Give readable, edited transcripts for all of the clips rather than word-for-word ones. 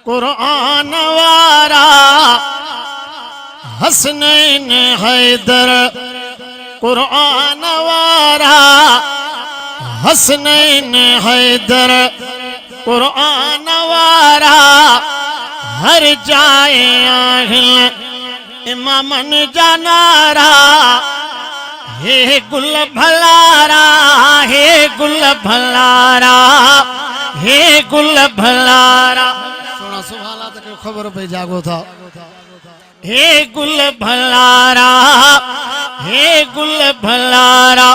कुरान वारा हसनैन हैदर, कुरान वारा हसनैन हैदर, कुरान वारा हर जाए आहिल इमामन जनारा। हे गुल भलारा, हे गुल भलारा, हे गुल भलारा। थोड़ा सुभाला तक खबर पे जागो था। हे गुल भलारा, हे गुल भलारा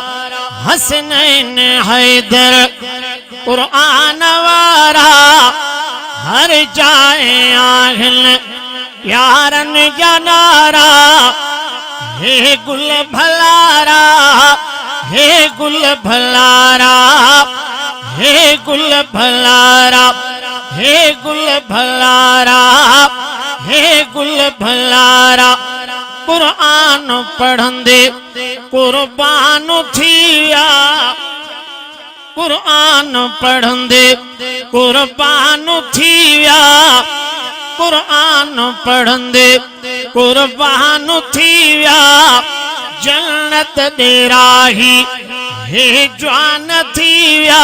हसनैन हैदर, कुरान वारा हर जाए आहिल यारन जनारा। हे गुल भलारा, हे गुल भलारा, हे गुल भलारा, हे गुल भलारा, हे गुल भलारा। कुरान पढ़ंदे कुर्बान थिया, कुरान पढ़ंदे कुर्बान थिया, कुरान पढ़ंदे कुर्बान थिया। जन्नत दे राही हे जवान थिया,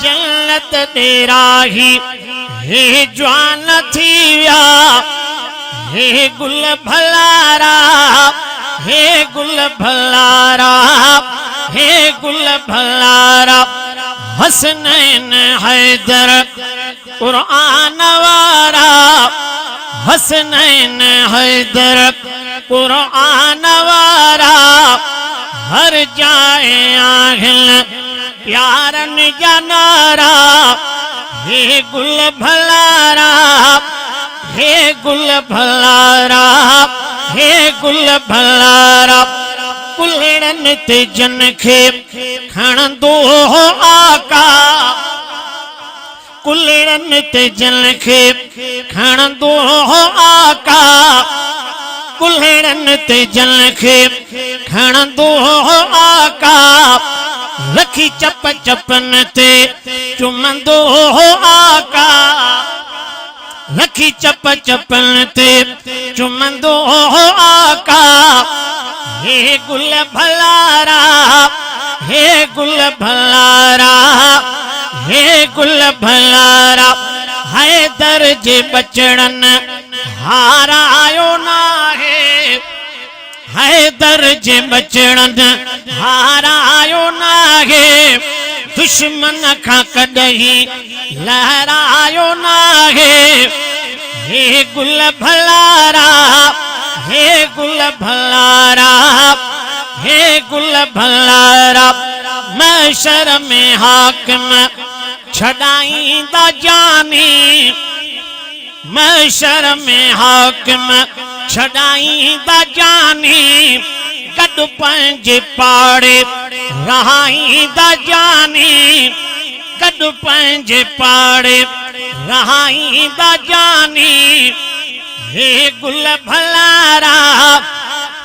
जन्नत दे राही हे जवान थिया। हे गुल भलारा, हे गुल भलारा, हे गुल भलारा हसनैन हैदर, कुरान वारा हसनैन हैदर, कुरान वारा हर जाए आहिल यारन जनारा। हे गुल भलारा, हे गुल भलारा, हे गुल भलारा। कुलड़न ते जन खे खणंदो आका, कुलड़न ते जन खे खणंदो आका, कुलड़न ते जन खे खणंदो आका। रखी चप चपन ते चुमंदो आका, रखी चप चपन ते चुमंदो आका। हे गुल भलारा, हे गुल भलारा, हे गुल भलारा। हैदर जे बचड़न हारायो ना है, हैदर जे बचड़न हारायो ना है। दुश्मन खां कदहीं लहरायो ना है। हे गुल भलारा, हे गुल भलारा, हे गुल भलारा। महशर में हाकिम छड़ाईंदा जानी, महशर में हाकिम छड़ाईंदा जानी। गड पंहिंजे पाड़े रहाईंदा जानी, गड पंहिंजे पाड़े रहाईंदा जानी। हे गुल भलारा,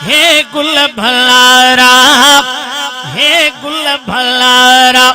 हे गुल भलारा, हे गुल भलारा।